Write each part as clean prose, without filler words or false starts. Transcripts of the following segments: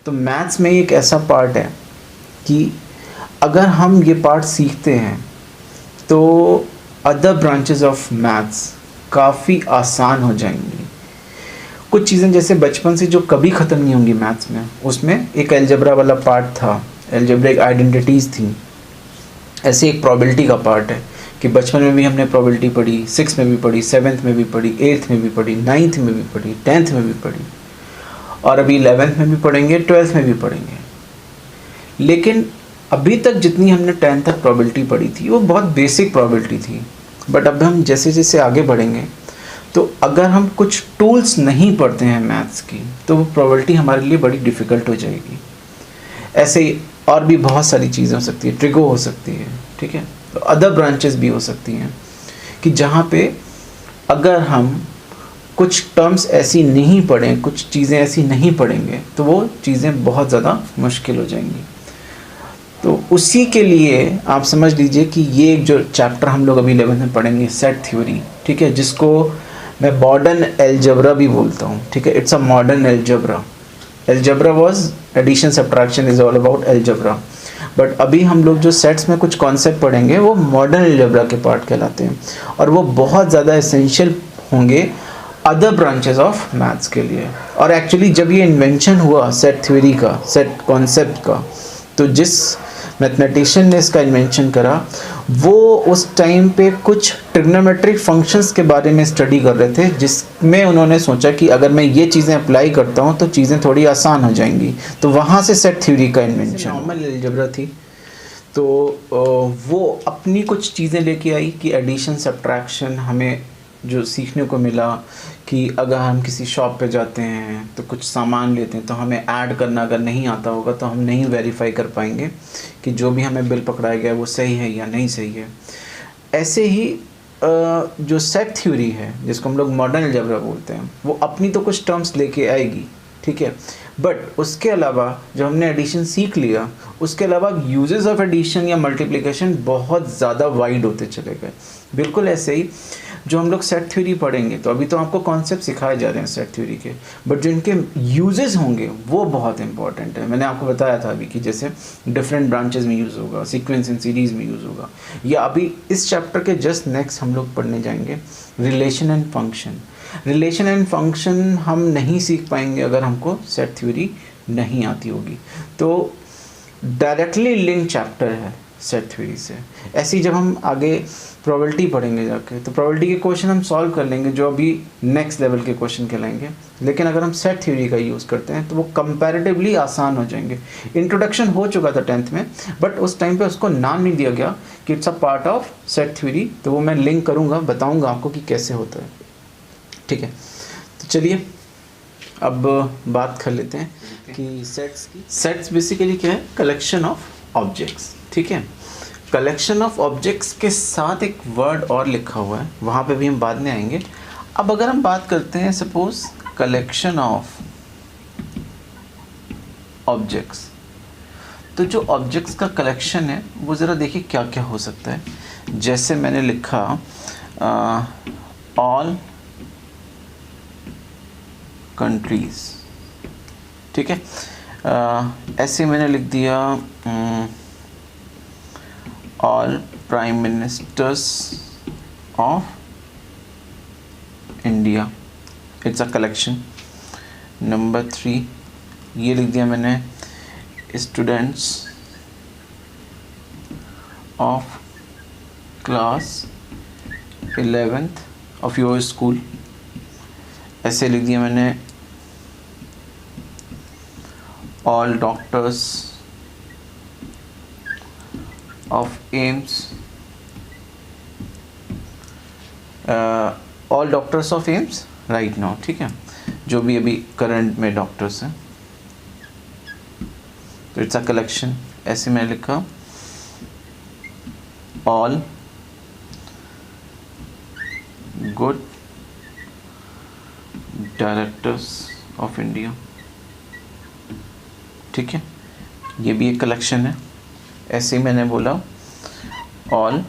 तो मैथ्स में एक ऐसा पार्ट है कि अगर हम ये पार्ट सीखते हैं तो अदर ब्रांचेस ऑफ मैथ्स काफ़ी आसान हो जाएंगी। कुछ चीज़ें जैसे बचपन से जो कभी ख़त्म नहीं होंगी मैथ्स में, उसमें एक अलजेब्रा वाला पार्ट था, अलजेब्रिक आइडेंटिटीज़ थी। ऐसे एक प्रोबेबिलिटी का पार्ट है कि बचपन में भी हमने प्रोबेबिलिटी पढ़ी, 6 में भी पढ़ी, 7th में भी पढ़ी, 8th में भी पढ़ी, 9th में भी पढ़ी, 10th में भी पढ़ी, और अभी 11th में भी पढ़ेंगे, 12th में भी पढ़ेंगे। लेकिन अभी तक जितनी हमने 10th तक प्रोबेबिलिटी पढ़ी थी वो बहुत बेसिक प्रोबेबिलिटी थी। बट अब हम जैसे जैसे आगे बढ़ेंगे तो अगर हम कुछ टूल्स नहीं पढ़ते हैं मैथ्स की तो वो प्रोबेबिलिटी हमारे लिए बड़ी डिफ़िकल्ट हो जाएगी। ऐसे ही और भी बहुत सारी चीज़ें हो सकती है, ट्रिगो हो सकती है, ठीक है। तो अदर ब्रांचेस भी हो सकती हैं कि जहाँ पे अगर हम कुछ टर्म्स ऐसी नहीं पढ़ें, कुछ चीज़ें ऐसी नहीं पढ़ेंगे तो वो चीज़ें बहुत ज़्यादा मुश्किल हो जाएंगी। तो उसी के लिए आप समझ लीजिए कि ये एक जो चैप्टर हम लोग अभी 11th में पढ़ेंगे, सेट थ्योरी, ठीक है, जिसको मैं मॉडर्न अलजेब्रा भी बोलता हूँ, ठीक है। It's a modern algebra. Algebra was addition subtraction is all about algebra, but अभी हम लोग जो सेट्स में कुछ कॉन्सेप्ट पढ़ेंगे वो मॉडर्न अलजेब्रा के पार्ट कहलाते हैं, और वो बहुत ज़्यादा एसेंशियल होंगे अदर ब्रांचेस ऑफ मैथ्स के लिए। और एक्चुअली जब ये इन्वेंशन हुआ सेट थ्योरी का, सेट कॉन्सेप्ट का, तो जिस मैथमेटिशियन ने इसका इन्वेंशन करा वो उस टाइम पे कुछ ट्रिग्नोमेट्रिक फंक्शंस के बारे में स्टडी कर रहे थे, जिसमें उन्होंने सोचा कि अगर मैं ये चीज़ें अप्लाई करता हूँ तो चीज़ें थोड़ी आसान हो जाएंगी। तो वहाँ से सेट थ्योरी का इन्वेंशन। नॉर्मल अलजेब्रा थी तो वो अपनी कुछ चीज़ें लेके आई कि एडिशन सब्ट्रैक्शन हमें जो सीखने को मिला कि अगर हम किसी शॉप पे जाते हैं तो कुछ सामान लेते हैं तो हमें ऐड करना अगर नहीं आता होगा तो हम नहीं वेरीफाई कर पाएंगे कि जो भी हमें बिल पकड़ाया गया है वो सही है या नहीं सही है। ऐसे ही जो सेट थ्योरी है जिसको हम लोग मॉडर्न अलजेब्रा बोलते हैं वो अपनी तो कुछ टर्म्स लेके आएगी, ठीक है, बट उसके अलावा जब हमने एडिशन सीख लिया उसके अलावा यूजेस ऑफ एडिशन या मल्टीप्लिकेशन बहुत ज़्यादा वाइड होते चले गए। बिल्कुल ऐसे ही जो हम लोग सेट थ्योरी पढ़ेंगे तो अभी तो आपको कॉन्सेप्ट सिखाए जा रहे हैं सेट थ्योरी के, बट जो इनके यूजेस होंगे वो बहुत इंपॉर्टेंट है। मैंने आपको बताया था अभी कि जैसे डिफरेंट ब्रांचेस में यूज़ होगा, सीक्वेंस एंड सीरीज़ में यूज़ होगा, या अभी इस चैप्टर के जस्ट नेक्स्ट हम लोग पढ़ने जाएंगे relation and function. Relation and function हम नहीं सीख पाएंगे अगर हमको सेट थ्योरी नहीं आती होगी। तो डायरेक्टली लिंक चैप्टर है सेट थ्योरी से। ऐसे ही जब हम आगे प्रोबेबिलिटी पढ़ेंगे जाके तो प्रोबेबिलिटी के क्वेश्चन हम सॉल्व कर लेंगे जो अभी नेक्स्ट लेवल के क्वेश्चन कहलाएंगे, लेकिन अगर हम सेट थ्योरी का यूज़ करते हैं तो वो कंपैरेटिवली आसान हो जाएंगे। इंट्रोडक्शन हो चुका था 10th में, बट उस टाइम पे उसको नाम नहीं दिया गया कि it's a part of set theory, तो वो मैं लिंक करूँगा, बताऊँगा आपको कि कैसे होता है, ठीक है। तो चलिए अब बात कर लेते हैं कि सेट्स बेसिकली क्या है, कलेक्शन ऑफ ऑब्जेक्ट्स, ठीक है। कलेक्शन ऑफ ऑब्जेक्ट्स के साथ एक वर्ड और लिखा हुआ है, वहाँ पे भी हम बाद में आएंगे। अब अगर हम बात करते हैं सपोज कलेक्शन ऑफ ऑब्जेक्ट्स, तो जो ऑब्जेक्ट्स का कलेक्शन है वो ज़रा देखिए क्या क्या हो सकता है। जैसे मैंने लिखा ऑल कंट्रीज़, ठीक है। ऐसे मैंने लिख दिया all prime ministers of India, it's a collection. Number 3 ये लिख दिया मैंने students of class 11th of your school. ऐसे लिख दिया मैंने all doctors of AIIMS, all doctors of AIIMS right now, ठीक है, जो भी अभी करंट में डॉक्टर्स हैं, तो इट्स अ कलेक्शन। ऐसे मैं लिखा all good directors of India, ठीक है, ये भी एक कलेक्शन है। ऐसे ही मैंने बोला all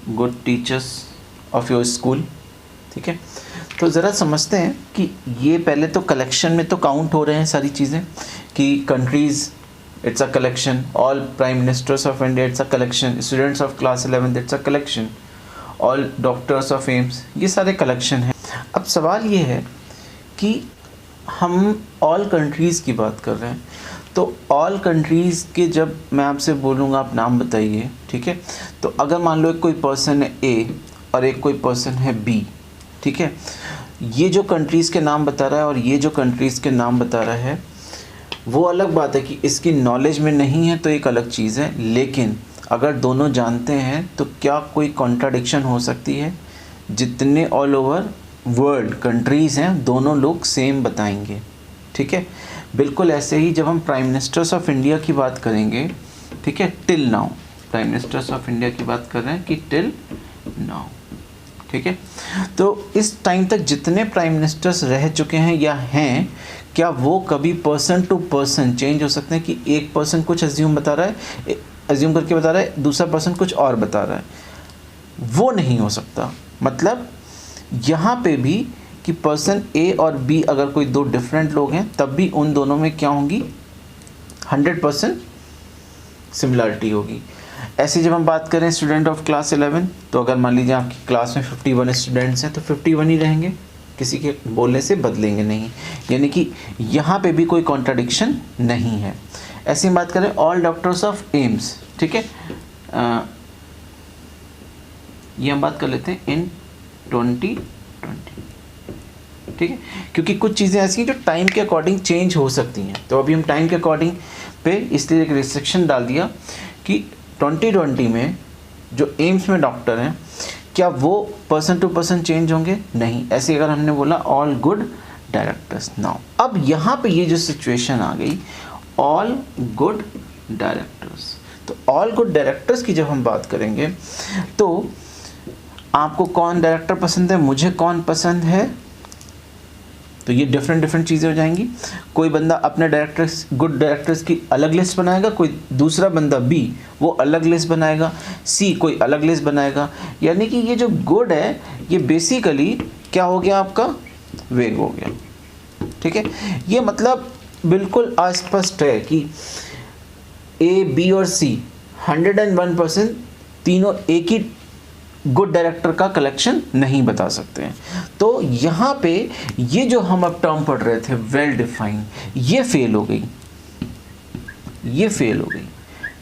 good teachers of your school, ठीक है। तो ज़रा समझते हैं कि ये पहले तो कलेक्शन में तो काउंट हो रहे हैं सारी चीज़ें कि countries it's a collection, all prime ministers of India it's a collection, students of class 11 it's a collection, all doctors of AIIMS, ये सारे कलेक्शन हैं। अब सवाल ये है कि हम ऑल कंट्रीज़ की बात कर रहे हैं, तो ऑल कंट्रीज़ के जब मैं आपसे बोलूँगा आप नाम बताइए, ठीक है। तो अगर मान लो एक कोई पर्सन है ए और एक कोई पर्सन है बी, ठीक है, ये जो कंट्रीज़ के नाम बता रहा है और ये जो कंट्रीज़ के नाम बता रहा है, वो अलग बात है कि इसकी नॉलेज में नहीं है तो एक अलग चीज़ है, लेकिन अगर दोनों जानते हैं तो क्या कोई कॉन्ट्राडिक्शन हो सकती है? जितने ऑल ओवर वर्ल्ड कंट्रीज़ हैं दोनों लोग सेम बताएंगे, ठीक है। बिल्कुल ऐसे ही जब हम प्राइम मिनिस्टर्स ऑफ इंडिया की बात करेंगे, ठीक है, till now prime ministers of India की बात कर रहे हैं कि टिल नाउ, ठीक है। तो इस टाइम तक जितने प्राइम मिनिस्टर्स रह चुके हैं या हैं, क्या वो कभी पर्सन टू पर्सन चेंज हो सकते हैं कि एक पर्सन कुछ अज्यूम बता रहा है, अज्यूम करके बता रहा है, दूसरा पर्सन कुछ और बता रहा है? वो नहीं हो सकता। मतलब यहाँ पे भी कि पर्सन ए और बी अगर कोई दो डिफरेंट लोग हैं तब भी उन दोनों में क्या होंगी? 100% सिमिलरिटी होगी। ऐसे जब हम बात करें स्टूडेंट ऑफ क्लास 11, तो अगर मान लीजिए आपकी क्लास में 51 स्टूडेंट्स हैं तो 51 ही रहेंगे, किसी के बोलने से बदलेंगे नहीं, यानी कि यहाँ पे भी कोई कॉन्ट्राडिक्शन नहीं है। ऐसी बात करें ऑल डॉक्टर्स ऑफ एम्स, ठीक है, ये हम बात कर लेते हैं इन 2020, ठीक है, क्योंकि कुछ चीज़ें ऐसी हैं जो टाइम के अकॉर्डिंग चेंज हो सकती हैं। तो अभी हम टाइम के अकॉर्डिंग पे इसलिए एक रिस्ट्रिक्शन डाल दिया कि 2020 में जो एम्स में डॉक्टर हैं क्या वो पर्सन टू पर्सन चेंज होंगे? नहीं। ऐसे अगर हमने बोला ऑल गुड डायरेक्टर्स, नाउ अब यहाँ पे ये जो सिचुएशन आ गई ऑल गुड डायरेक्टर्स, तो ऑल गुड डायरेक्टर्स की जब हम बात करेंगे तो आपको कौन डायरेक्टर पसंद है, मुझे कौन पसंद है, तो ये डिफरेंट चीज़ें हो जाएंगी। कोई बंदा अपने डायरेक्टर्स गुड डायरेक्टर्स की अलग लिस्ट बनाएगा, कोई दूसरा बंदा बी वो अलग लिस्ट बनाएगा, सी कोई अलग लिस्ट बनाएगा। यानी कि ये जो गुड है ये बेसिकली क्या हो गया आपका? वेग हो गया, ठीक है। ये मतलब बिल्कुल अस्पष्ट है कि ए बी और सी 101% तीनों एक ही गुड डायरेक्टर का कलेक्शन नहीं बता सकते हैं। तो यहाँ पे ये जो हम अब टर्म पढ़ रहे थे वेल डिफाइंड, ये फेल हो गई, ये फेल हो गई,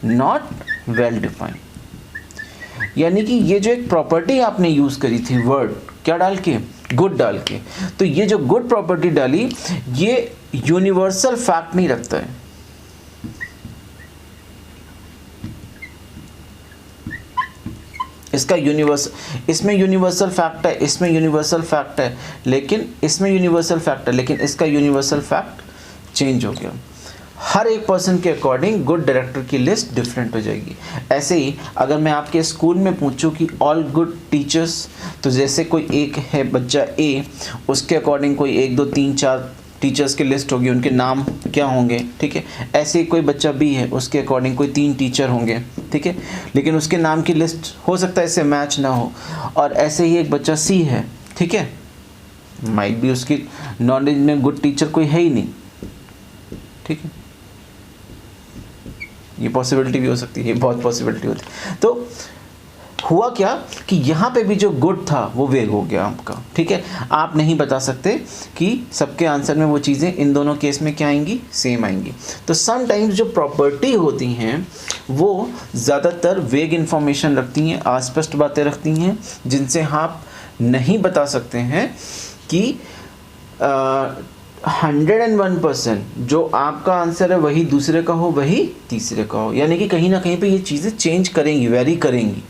नॉट वेल डिफाइंड। यानी कि ये जो एक प्रॉपर्टी आपने यूज करी थी वर्ड क्या डाल के? गुड डाल के, तो ये जो गुड प्रॉपर्टी डाली ये यूनिवर्सल फैक्ट नहीं रखता है। इसका इसमें यूनिवर्सल फैक्ट है, इसमें यूनिवर्सल फैक्ट है, लेकिन इसमें यूनिवर्सल फैक्ट है, लेकिन इसका यूनिवर्सल फैक्ट चेंज हो गया। हर एक पर्सन के अकॉर्डिंग गुड डायरेक्टर की लिस्ट डिफरेंट हो जाएगी। ऐसे ही अगर मैं आपके स्कूल में पूछूं कि ऑल गुड टीचर्स, तो जैसे कोई एक है बच्चा ए, उसके अकॉर्डिंग कोई 1 2 3 4 टीचर्स की लिस्ट होगी, उनके नाम क्या होंगे, ठीक है। ऐसे ही कोई बच्चा बी है, उसके अकॉर्डिंग कोई 3 टीचर होंगे, ठीक है, लेकिन उसके नाम की लिस्ट हो सकता है इससे मैच ना हो। और ऐसे ही एक बच्चा सी है, ठीक है, माइट भी उसकी नॉलेज में गुड टीचर कोई है ही नहीं, ठीक है, ये पॉसिबिलिटी भी हो सकती है, ये बहुत पॉसिबिलिटी होती है। तो हुआ क्या कि यहाँ पे भी जो गुड था वो वेग हो गया आपका, ठीक है। आप नहीं बता सकते कि सबके आंसर में वो चीज़ें इन दोनों केस में क्या आएंगी? सेम आएंगी। तो समटाइम्स जो प्रॉपर्टी होती हैं वो ज़्यादातर वेग इन्फॉर्मेशन रखती हैं, अस्पष्ट बातें रखती हैं, जिनसे आप नहीं बता सकते हैं कि 101% जो आपका आंसर है वही दूसरे का हो, वही तीसरे का हो। यानी कि कहीं ना कहीं पे ये चीज़ें चेंज करेंगी, वेरी करेंगी।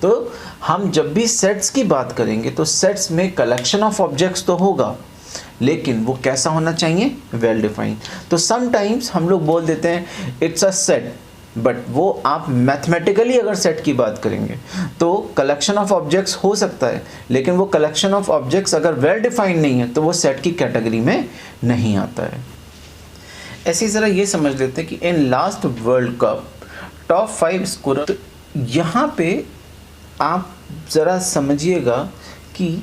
तो हम जब भी सेट्स की बात करेंगे तो सेट्स में कलेक्शन ऑफ ऑब्जेक्ट्स तो होगा, लेकिन वो कैसा होना चाहिए? Well defined. तो समटाइम्स हम लोग बोल देते हैं इट्स अ सेट, बट वो आप मैथमेटिकली अगर सेट की बात करेंगे तो कलेक्शन ऑफ ऑब्जेक्ट्स हो सकता है, लेकिन वो कलेक्शन ऑफ ऑब्जेक्ट्स अगर वेल डिफाइंड नहीं है तो वो सेट की कैटेगरी में नहीं आता है। ऐसी तरह ये समझ लेते हैं कि in last world cup top 5 scorer, तो यहाँ पे आप ज़रा समझिएगा कि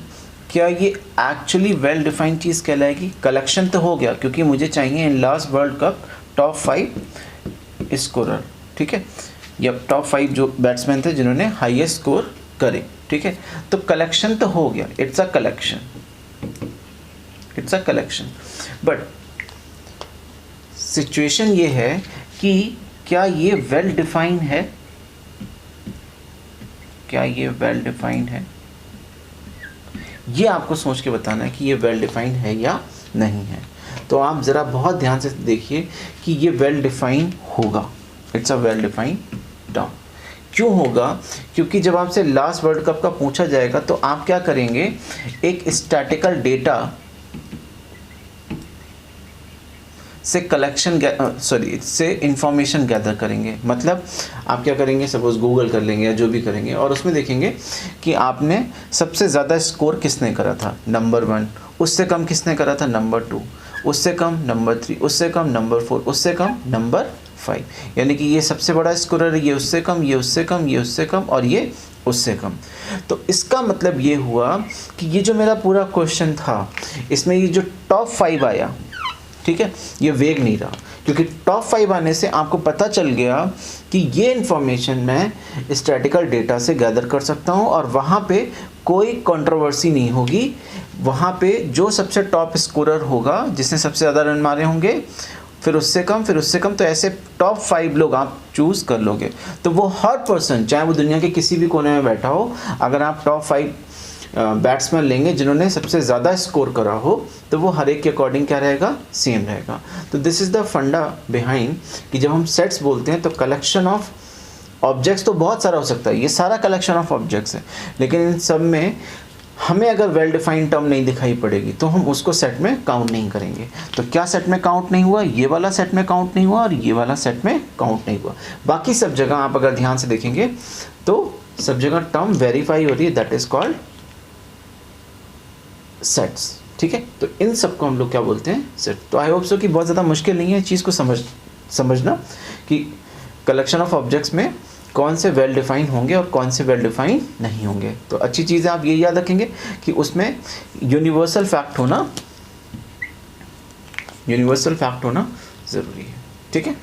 क्या ये एक्चुअली वेल डिफाइंड चीज़ कहलाएगी। कलेक्शन तो हो गया क्योंकि मुझे चाहिए in last world cup top 5 scorer, ठीक है, या टॉप 5 जो बैट्समैन थे जिन्होंने हाईएस्ट स्कोर करे, ठीक है। तो कलेक्शन तो हो गया, it's a collection, it's a collection. But situation ये है कि क्या ये वेल डिफाइंड है, क्या ये वेल डिफाइंड है, ये आपको सोच के बताना है कि ये वेल डिफाइंड है या नहीं है। तो आप ज़रा बहुत ध्यान से देखिए कि ये वेल डिफाइंड होगा, it's a well defined term. क्यों होगा? क्योंकि जब आपसे लास्ट वर्ल्ड कप का पूछा जाएगा तो आप क्या करेंगे, एक स्टैटिकल डेटा से से इंफॉर्मेशन गैदर करेंगे। मतलब आप क्या करेंगे, सपोज गूगल कर लेंगे या जो भी करेंगे और उसमें देखेंगे कि आपने सबसे ज़्यादा स्कोर किसने करा था, नंबर 1, उससे कम किसने करा था, नंबर 2, उससे कम नंबर 3, उससे कम नंबर 4, उससे कम नंबर 5, यानी कि ये सबसे बड़ा स्कोरर, ये उससे कम, ये उससे कम, ये उससे कम और ये उससे कम। तो इसका मतलब ये हुआ कि ये जो मेरा पूरा क्वेश्चन था इसमें ये जो टॉप 5 आया, ठीक है, ये वेग नहीं रहा, क्योंकि टॉप 5 आने से आपको पता चल गया कि ये इन्फॉर्मेशन मैं स्टैटिकल डेटा से गैदर कर सकता हूँ और वहाँ पे कोई कंट्रोवर्सी नहीं होगी। वहाँ पे जो सबसे टॉप स्कोरर होगा, जिसने सबसे ज़्यादा रन मारे होंगे, फिर उससे कम, फिर उससे कम, तो ऐसे टॉप 5 लोग आप चूज़ कर लोगे। तो वो हर पर्सन, चाहे वो दुनिया के किसी भी कोने में बैठा हो, अगर आप टॉप 5 बैट्समैन लेंगे जिन्होंने सबसे ज़्यादा स्कोर करा हो, तो वो हर एक के अकॉर्डिंग क्या रहेगा, सेम रहेगा। तो दिस इज़ द फंडा बिहाइंड कि जब हम सेट्स बोलते हैं तो कलेक्शन ऑफ ऑब्जेक्ट्स तो बहुत सारा हो सकता है, ये सारा कलेक्शन ऑफ ऑब्जेक्ट्स है, लेकिन इन सब में हमें अगर वेल डिफाइंड टर्म नहीं दिखाई पड़ेगी तो हम उसको सेट में काउंट नहीं करेंगे। तो क्या सेट में काउंट नहीं हुआ, ये वाला सेट में काउंट नहीं हुआ और ये वाला सेट में काउंट नहीं हुआ। बाकी सब जगह आप अगर ध्यान से देखेंगे तो सब जगह टर्म वेरीफाई हो रही है, दैट इज कॉल्ड सेट्स, ठीक है। तो इन सब को हम लोग क्या बोलते हैं, सेट। तो आई होप सो कि बहुत ज़्यादा मुश्किल नहीं है चीज़ को समझना कि कलेक्शन ऑफ ऑब्जेक्ट्स में कौन से वेल डिफाइन होंगे और कौन से वेल डिफाइन नहीं होंगे। तो अच्छी चीज़ है, आप ये याद रखेंगे कि उसमें यूनिवर्सल फैक्ट होना ज़रूरी है, ठीक है।